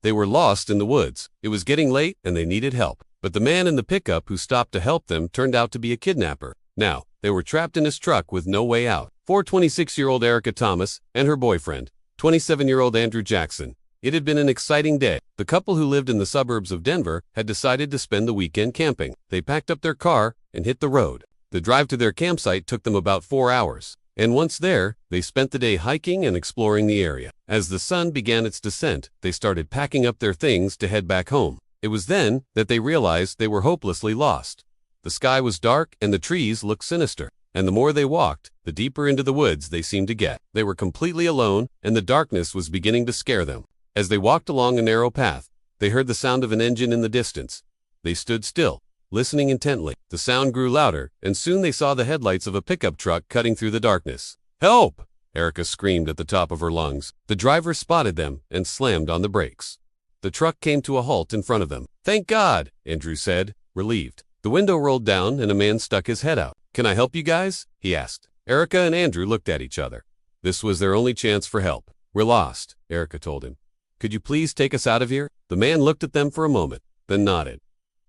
They were lost in the woods. It was getting late and they needed help. But the man in the pickup who stopped to help them turned out to be a kidnapper. Now, they were trapped in his truck with no way out. 26-year-old Erica Thomas and her boyfriend, 27-year-old Andrew Jackson. It had been an exciting day. The couple who lived in the suburbs of Denver had decided to spend the weekend camping. They packed up their car and hit the road. The drive to their campsite took them about 4 hours. And once there, they spent the day hiking and exploring the area. As the sun began its descent, they started packing up their things to head back home. It was then that they realized they were hopelessly lost. The sky was dark and the trees looked sinister. And the more they walked, the deeper into the woods they seemed to get. They were completely alone, and the darkness was beginning to scare them. As they walked along a narrow path, they heard the sound of an engine in the distance. They stood still, listening intently. The sound grew louder, and soon they saw the headlights of a pickup truck cutting through the darkness. "Help!" Erica screamed at the top of her lungs. The driver spotted them and slammed on the brakes. The truck came to a halt in front of them. "Thank God," Andrew said, relieved. The window rolled down and a man stuck his head out. "Can I help you guys?" he asked. Erica and Andrew looked at each other. This was their only chance for help. "We're lost," Erica told him. "Could you please take us out of here?" The man looked at them for a moment, then nodded.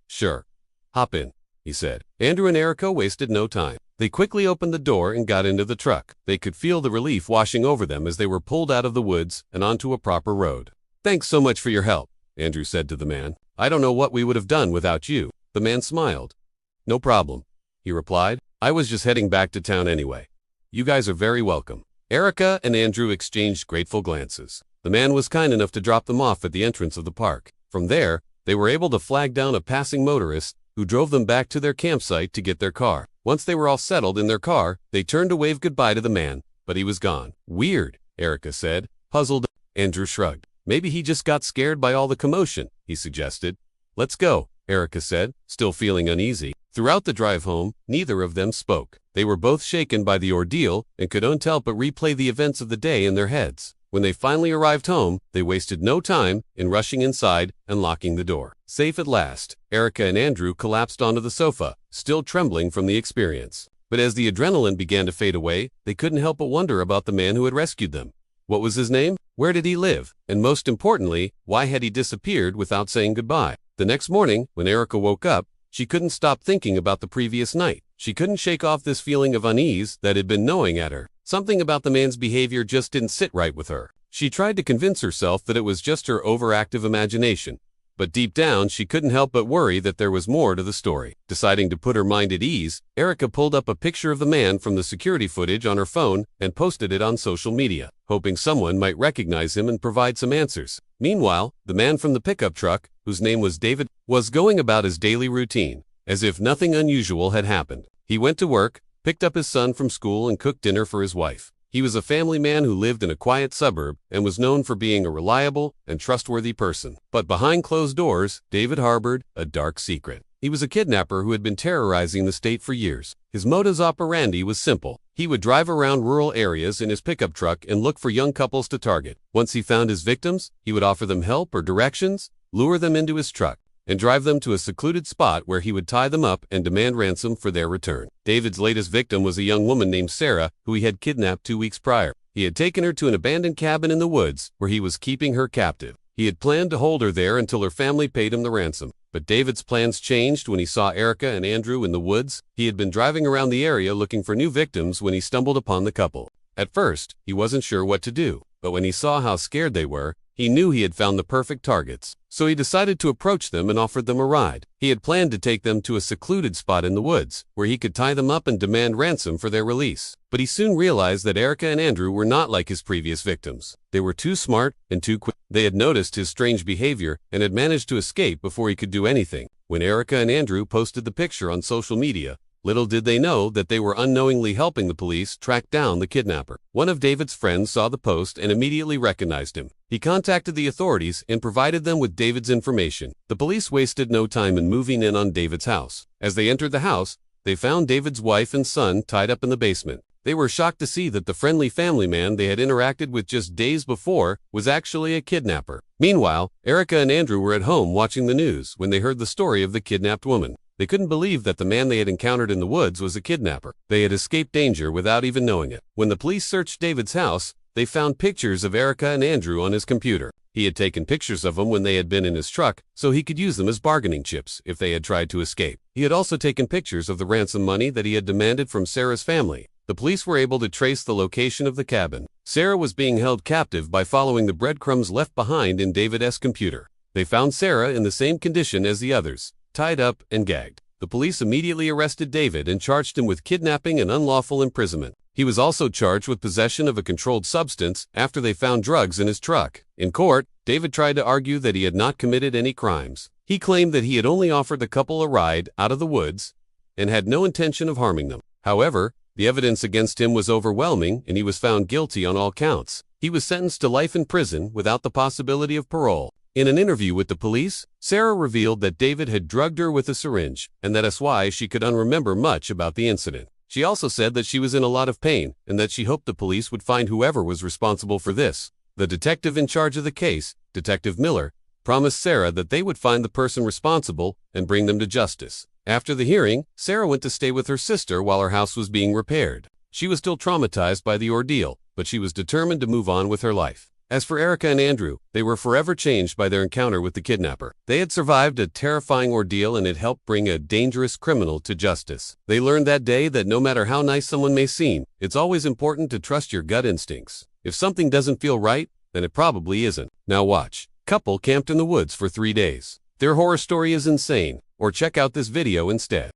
"Sure. Hop in," he said. Andrew and Erica wasted no time. They quickly opened the door and got into the truck. They could feel the relief washing over them as they were pulled out of the woods and onto a proper road. "Thanks so much for your help," Andrew said to the man. "I don't know what we would have done without you." The man smiled. "No problem," he replied. "I was just heading back to town anyway. You guys are very welcome." Erica and Andrew exchanged grateful glances. The man was kind enough to drop them off at the entrance of the park. From there, they were able to flag down a passing motorist who drove them back to their campsite to get their car. Once they were all settled in their car, they turned to wave goodbye to the man, but he was gone. "Weird," Erica said, puzzled. Andrew shrugged. "Maybe he just got scared by all the commotion," he suggested. "Let's go," Erica said, still feeling uneasy. Throughout the drive home, neither of them spoke. They were both shaken by the ordeal and could not help but replay the events of the day in their heads. When they finally arrived home, they wasted no time in rushing inside and locking the door. Safe at last, Erica and Andrew collapsed onto the sofa, still trembling from the experience. But as the adrenaline began to fade away, they couldn't help but wonder about the man who had rescued them. What was his name? Where did he live? And most importantly, why had he disappeared without saying goodbye? The next morning, when Erica woke up, she couldn't stop thinking about the previous night. She couldn't shake off this feeling of unease that had been gnawing at her. Something about the man's behavior just didn't sit right with her. She tried to convince herself that it was just her overactive imagination. But deep down, she couldn't help but worry that there was more to the story. Deciding to put her mind at ease, Erica pulled up a picture of the man from the security footage on her phone and posted it on social media, hoping someone might recognize him and provide some answers. Meanwhile, the man from the pickup truck, whose name was David, was going about his daily routine, as if nothing unusual had happened. He went to work, picked up his son from school, and cooked dinner for his wife. He was a family man who lived in a quiet suburb and was known for being a reliable and trustworthy person. But behind closed doors, David harbored a dark secret. He was a kidnapper who had been terrorizing the state for years. His modus operandi was simple. He would drive around rural areas in his pickup truck and look for young couples to target. Once he found his victims, he would offer them help or directions, lure them into his truck, and drive them to a secluded spot where he would tie them up and demand ransom for their return. David's latest victim was a young woman named Sarah, who he had kidnapped 2 weeks prior. He had taken her to an abandoned cabin in the woods where he was keeping her captive. He had planned to hold her there until her family paid him the ransom. But David's plans changed when he saw Erica and Andrew in the woods. He had been driving around the area looking for new victims when he stumbled upon the couple. At first, he wasn't sure what to do, but when he saw how scared they were, he knew he had found the perfect targets. So he decided to approach them and offered them a ride. He had planned to take them to a secluded spot in the woods, where he could tie them up and demand ransom for their release. But he soon realized that Erica and Andrew were not like his previous victims. They were too smart and too quick. They had noticed his strange behavior and had managed to escape before he could do anything. When Erica and Andrew posted the picture on social media, little did they know that they were unknowingly helping the police track down the kidnapper. One of David's friends saw the post and immediately recognized him. He contacted the authorities and provided them with David's information. The police wasted no time in moving in on David's house. As they entered the house, they found David's wife and son tied up in the basement. They were shocked to see that the friendly family man they had interacted with just days before was actually a kidnapper. Meanwhile, Erica and Andrew were at home watching the news when they heard the story of the kidnapped woman. They couldn't believe that the man they had encountered in the woods was a kidnapper. They had escaped danger without even knowing it. When the police searched David's house, they found pictures of Erica and Andrew on his computer. He had taken pictures of them when they had been in his truck, so he could use them as bargaining chips if they had tried to escape. He had also taken pictures of the ransom money that he had demanded from Sarah's family. The police were able to trace the location of the cabin. Sarah was being held captive by following the breadcrumbs left behind in David's computer. They found Sarah in the same condition as the others, tied up and gagged. The police immediately arrested David and charged him with kidnapping and unlawful imprisonment. He was also charged with possession of a controlled substance after they found drugs in his truck. In court, David tried to argue that he had not committed any crimes. He claimed that he had only offered the couple a ride out of the woods and had no intention of harming them. However, the evidence against him was overwhelming and he was found guilty on all counts. He was sentenced to life in prison without the possibility of parole. In an interview with the police, Sarah revealed that David had drugged her with a syringe and that is why she could unremember much about the incident. She also said that she was in a lot of pain and that she hoped the police would find whoever was responsible for this. The detective in charge of the case, Detective Miller, promised Sarah that they would find the person responsible and bring them to justice. After the hearing, Sarah went to stay with her sister while her house was being repaired. She was still traumatized by the ordeal, but she was determined to move on with her life. As for Erica and Andrew, they were forever changed by their encounter with the kidnapper. They had survived a terrifying ordeal and it helped bring a dangerous criminal to justice. They learned that day that no matter how nice someone may seem, it's always important to trust your gut instincts. If something doesn't feel right, then it probably isn't. Now watch. Couple camped in the woods for 3 days. Their horror story is insane. Or check out this video instead.